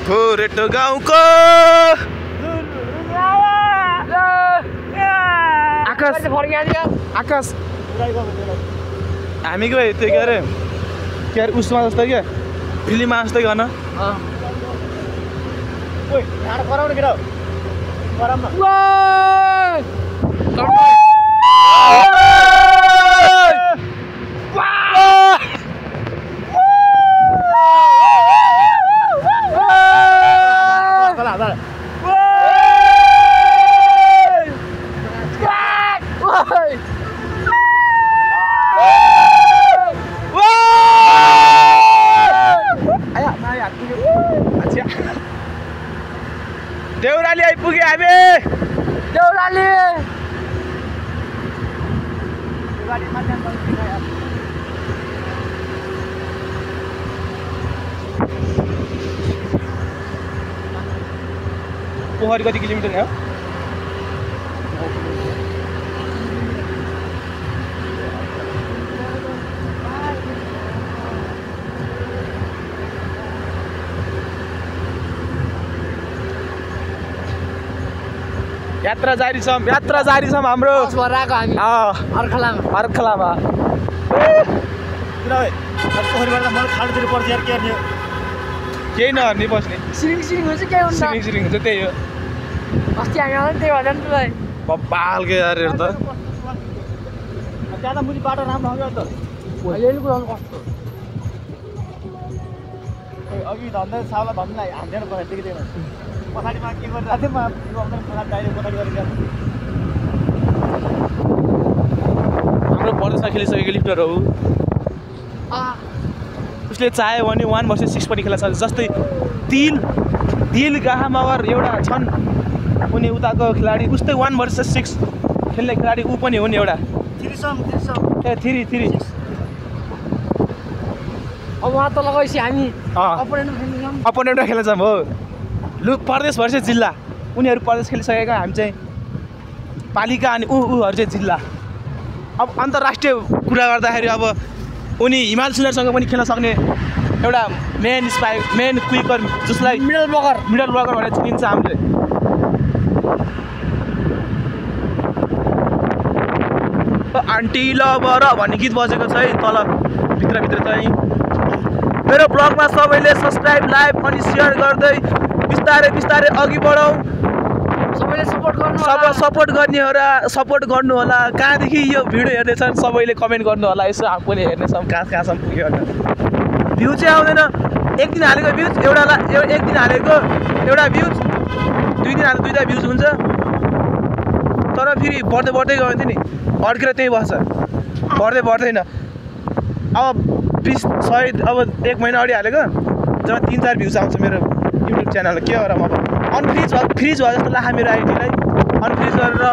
थोरेटो गाउँको आकाश आकाश हामी गयो त्यो के अरे उसमा जस्तो क्या फिल्ममा जस्तै गर्न देउराली आइपुगे हामी देउराली पोखरी कति किलोमिटर हो यात्रा जारी छ हाम्रो अर्खलामा केही नहर्ने बस्ने सिरिङ हुन्छ त्यही हो अस्ति हामी आउँदा त्यही भन्छ नि तुलाई बब्बालको यार हेर त ज्यादा मुनि बाटो राम्रो आउँछ त अहिले कुराउनु कस्तो अघि धन्दा साउला भन्नुलाई हान्दैन पछाडि देख्दैन पछाडिमा के गरिरहेको थिएँ म पछाडि डाइरेक्ट पछाडि गरेर हाम्रो परदेशमा खेलिसकेको लिफ्टर हो उसले चाह्यो भने 1 versus 6 पनि खेल्न सक्छ जस्तै तिल गाहा मगर एउटा छन् उनी उताको खेलाडी उस्तै 1 versus 6 खेल्ने खेलाडी ऊ पनि हो नि एउटा 3 अब उहाँ त लगाएपछि हामी अपोनेन्टमा खेल्न जाऊँ हो लु प्रदेश भर्सेस जिल्ला उनीहरू प्रदेश खेलिसकेका हामी चाहिँ पालिका अनि ऊहरू चाहिँ जिल्ला अब अन्तर्राष्ट्रिय कुरा गर्दाखेरि अब उनी हिमाल सुन्दरसँग पनि खेल्न सक्ने एउटा मेन क्विकर जसलाई मिडल ब्लगर भनेर चिनिन्छ हामीले आन्टी लभर भन्ने गीत बजेको छ है तल भित्र चाहिँ मेरो ब्लगमा सबैले सब्सक्राइब लाइक अनि सेयर गर्दै बिस्तारै अघि बढौँ सबैले सपोर्ट गर्नु होला कहाँदेखि यो भिडियो हेर्दैछन् सबैले कमेन्ट गर्नु होला यसो हामी पनि हेर्नेछौँ कहाँसम्म पुग्यो भनेर भ्यू चाहिँ आउँदैन एक दिन हालेको भ्युज एक दिन हालेको एउटा भ्युज 2 दिन हालेको 2टा भ्युज हुन्छ तर फेरि बढ्दै गयो भने नि अड्केर त्यही बस्छ बढ्दैन अब 20-100 अब 1 महिना अगाडि हालेको जब 3-4 भ्युज आउँछ मेरो युट्युब च्यानलमा के गरौँ अब फ्रिज भयो जस्तो लाग्छ मेरो आइडीलाई अनफ्रिज गरेर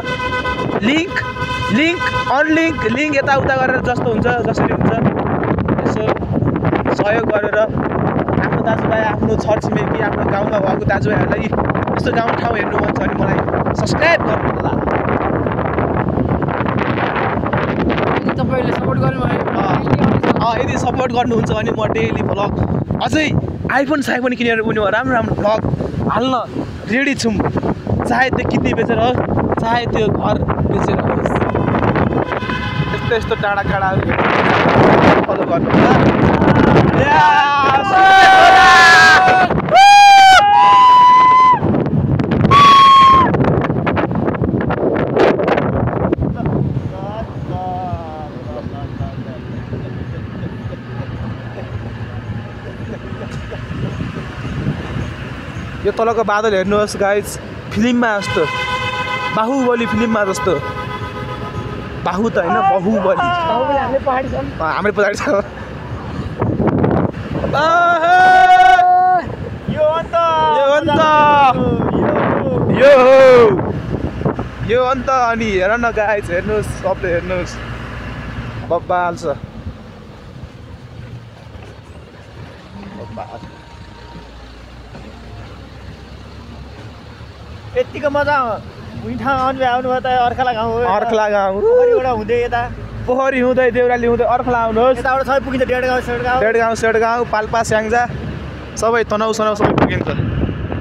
लिङ्क यताउता गरेर जस्तो हुन्छ जसरी हुन्छ यसो सहयोग गरेर आफ्नो दाजुभाइ आफ्नो छरछिमेकी आफ्नो गाउँमा भएको दाजुभाइहरूलाई यस्तो गाउँ ठाउँ हेर्नु मन छ भने मलाई सब्सक्राइब गर्नु होला यदि सपोर्ट गर्नुहुन्छ भने म डेली भ्लग अझै आइफोन किनेर उनी राम्रो भ्लग हाल्न रेडी छौँ चाहे त्यो किन्ने बेचेर होस् चाहे त्यो घर बेचेर होस् यस्तो टाढाहरू फलो गर्नु यो तलको बादल हेर्नुहोस् गाइज फिल्ममा जस्तो बाहुबली फिल्ममा जस्तो बाहु त होइन बाहुबली हाम्रो पछाडि छ यो अन्त अनि हेर न गाइज हेर्नुहोस् सबले हेर्नुहोस् बब्बाल छ यतिको मजा उइठा आउनु भयो त अर्खला गाउँ पोखरीबाट हुँदै यता पोखरी हुँदै देउराली हुँदै अर्खला आउनुहोस् यताबाट सबै पुगिन्छ डेढगाउँ सेडगाउँ पाल्पा स्याङ्जा सबै तनाउ सबै पुगिन्छ